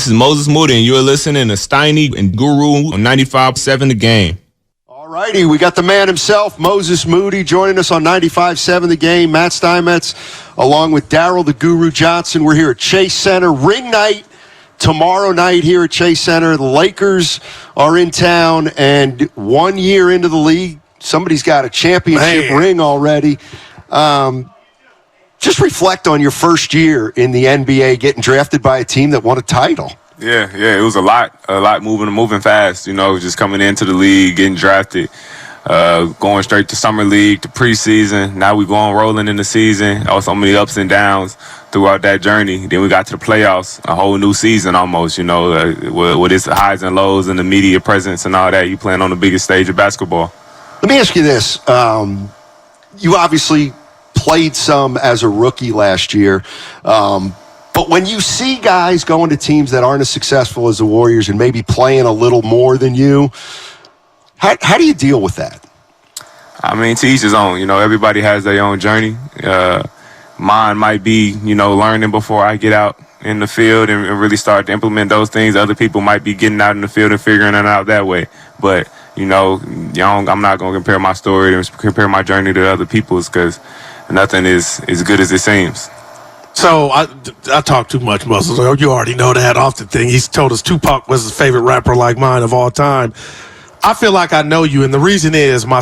is Moses Moody, and you're listening to Steiny and Guru on 95.7 The Game. All righty, we got the man himself, Moses Moody, joining us on 95.7 The Game. Matt Steinmetz, along with Daryl the Guru Johnson. We're here at Chase Center. Ring night tomorrow night here at Chase Center. The Lakers are in town, and 1 year into the league, somebody's got a championship ring already. Just reflect on your first year in the NBA, getting drafted by a team that won a title. Yeah, it was a lot moving fast, just coming into the league, getting drafted, going straight to summer league, to preseason. Now we going rolling in the season. So many ups and downs throughout that journey. Then we got to the playoffs, a whole new season almost, with its highs and lows and the media presence and all that. You playing on the biggest stage of basketball. Let me ask you this. You obviously played some as a rookie last year. But when you see guys going to teams that aren't as successful as the Warriors and maybe playing a little more than you, how do you deal with that? I mean, to each his own. Everybody has their own journey. Mine might be, learning before I get out in the field and really start to implement those things. Other people might be getting out in the field and figuring it out that way. But, I'm not going to compare my story and compare my journey to other people's, because nothing is as good as it seems. So I talk too much, Muscles. You already know that off the thing. He's told us Tupac was his favorite rapper like mine of all time. I feel like I know you, and the reason is my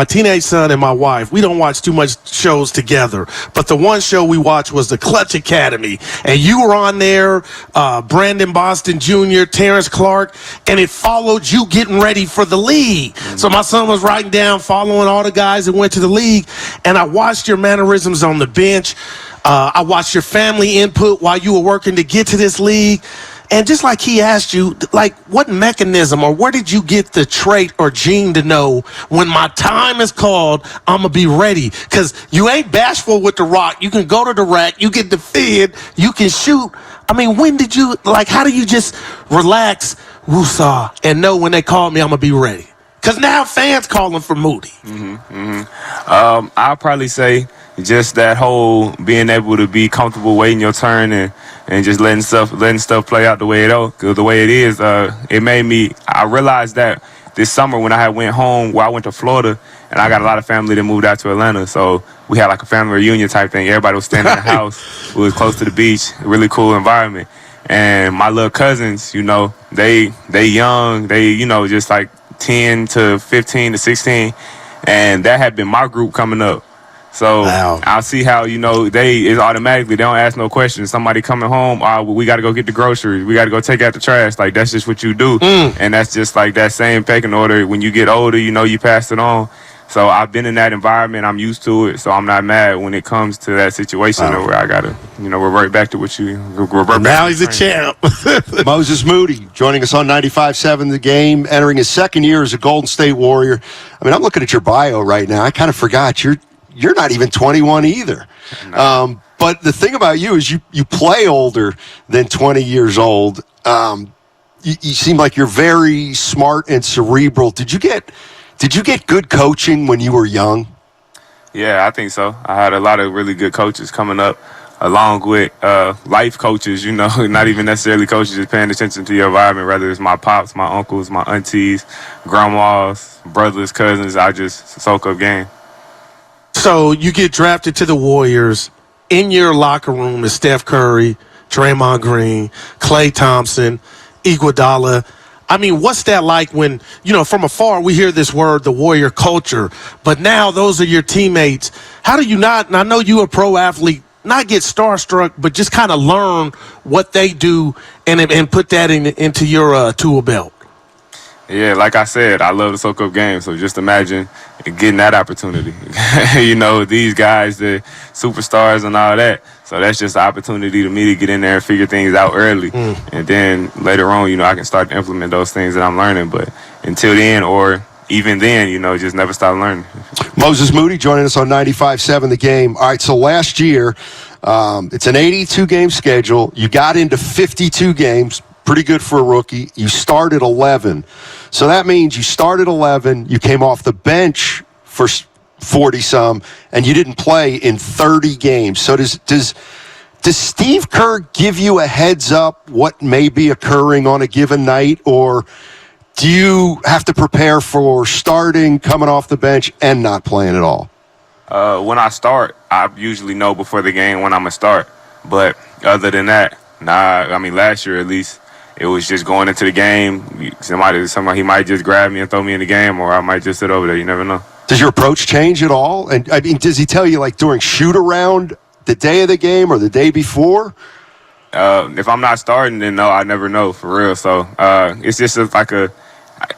teenage son and my wife, we don't watch too much shows together, but the one show we watched was the Clutch Academy, and you were on there, Brandon Boston Jr., Terrence Clark, and it followed you getting ready for the league. So my son was writing down, following all the guys that went to the league, and I watched your mannerisms on the bench. I watched your family input while you were working to get to this league. And just like he asked you, what mechanism or where did you get the trait or gene to know when my time is called, I'm going to be ready? Because you ain't bashful with the rock. You can go to the rack. You can defend. You can shoot. I mean, when did you, how do you just relax, woosah, and know when they call me, I'm going to be ready? Because now fans calling for Moody. I'll probably say just that whole being able to be comfortable waiting your turn and just letting stuff play out the way it is. I realized that this summer when I had went home, I went to Florida, and I got a lot of family that moved out to Atlanta. So we had like a family reunion type thing. Everybody was staying in the house. We was close to the beach, a really cool environment. And my little cousins, they young, they, just like 10 to 15 to 16. And that had been my group coming up. So wow. I'll see how, it's automatically, they don't ask no questions. Somebody coming home, we got to go get the groceries. We got to go take out the trash. That's just what you do. And that's just like that same pecking order. When you get older, you pass it on. So I've been in that environment. I'm used to it. So I'm not mad when it comes to that situation where I got to, revert back to what you revert. Now he's a champ. Moses Moody joining us on 95.7 The Game, entering his second year as a Golden State Warrior. I mean, I'm looking at your bio right now. I kind of forgot you're not even 21 either. No. But the thing about you is you play older than 20 years old. You seem like you're very smart and cerebral. Did you get good coaching when you were young? Yeah, I think so. I had a lot of really good coaches coming up, along with life coaches, not even necessarily coaches, just paying attention to your environment, whether it's my pops, my uncles, my aunties, grandmas, brothers, cousins. I just soak up game. So you get drafted to the Warriors. In your locker room is Steph Curry, Draymond Green, Klay Thompson, Iguodala. I mean, what's that like when, from afar we hear this word, the Warrior culture, but now those are your teammates. How do you not, and I know you're a pro athlete, not get starstruck, but just kind of learn what they do and put that into your tool belt? Yeah, like I said, I love to soak up games, so just imagine getting that opportunity. These guys, the superstars and all that. So that's just an opportunity to me to get in there and figure things out early. And then later on, I can start to implement those things that I'm learning. But until then, or even then, just never stop learning. Moses Moody joining us on 95.7 The Game. All right, so last year, it's an 82-game schedule. You got into 52 games. Pretty good for a rookie. You started 11. So that means you started 11, you came off the bench for 40-some, and you didn't play in 30 games. So does Does Steve Kerr give you a heads up what may be occurring on a given night, or do you have to prepare for starting, coming off the bench, and not playing at all? When I start, I usually know before the game when I'm going to start. But other than that, nah, I mean, last year at least, it was just going into the game. Somebody, he might just grab me and throw me in the game, or I might just sit over there. You never know. Does your approach change at all? And I mean, does he tell you, like, during shoot-around the day of the game or the day before? If I'm not starting, then no, I never know, for real. So it's just like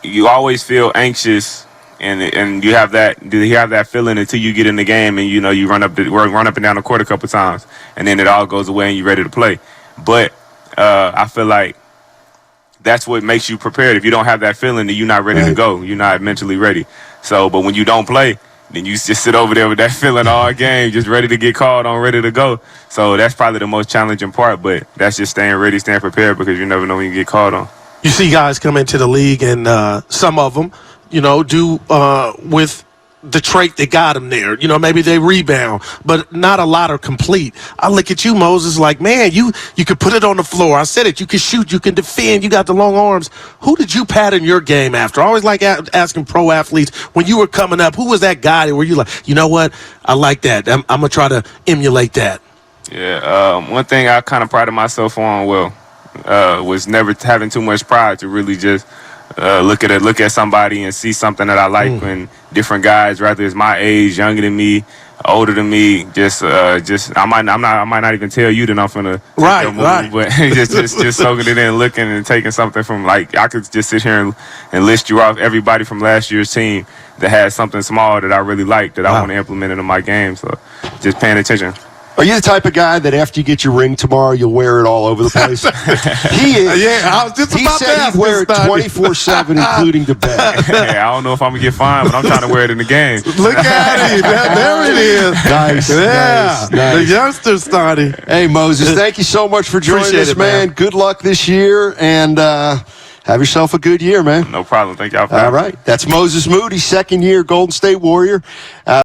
you always feel anxious, and you have that feeling until you get in the game, and you run up and down the court a couple times, and then it all goes away and you're ready to play. But I feel like that's what makes you prepared. If you don't have that feeling, then you're not ready to go. You're not mentally ready. So, but when you don't play, then you just sit over there with that feeling all game, just ready to get called on, ready to go. So that's probably the most challenging part, but that's just staying ready, staying prepared, because you never know when you get called on. You see guys come into the league, and some of them, do with the trait that got them there. Maybe they rebound, but not a lot are complete. I look at you, Moses, like, man, you could put it on the floor. I said it. You can shoot. You can defend. You got the long arms. Who did you pattern your game after? I always like asking pro athletes, when you were coming up, who was that guy that were you like, you know what? I like that. I'm going to try to emulate that. Yeah. One thing I kind of prided myself on, was never having too much pride to really just look at somebody and see something that I like. When different guys, whether it's my age, younger than me, older than me, I might not even tell you that I'm finna right. But just soaking it in, looking and taking something from, like, I could just sit here and list you off everybody from last year's team that had something small that I really like that I want to implement into my game. So just paying attention. Are you the type of guy that after you get your ring tomorrow, you'll wear it all over the place? He is. Yeah, I was just he about to said ask he'd wear it this, Steiny. 24/7, including to bed. Hey, I don't know if I'm going to get fined, but I'm trying to wear it in the game. Look at him. There it is. Nice. Yeah. Nice. The youngster, Steiny. Hey, Moses, thank you so much for joining Appreciate us, it, man. Good luck this year, and have yourself a good year, man. No problem. Thank y'all for having me. All right. That's Moses Moody, second-year Golden State Warrior.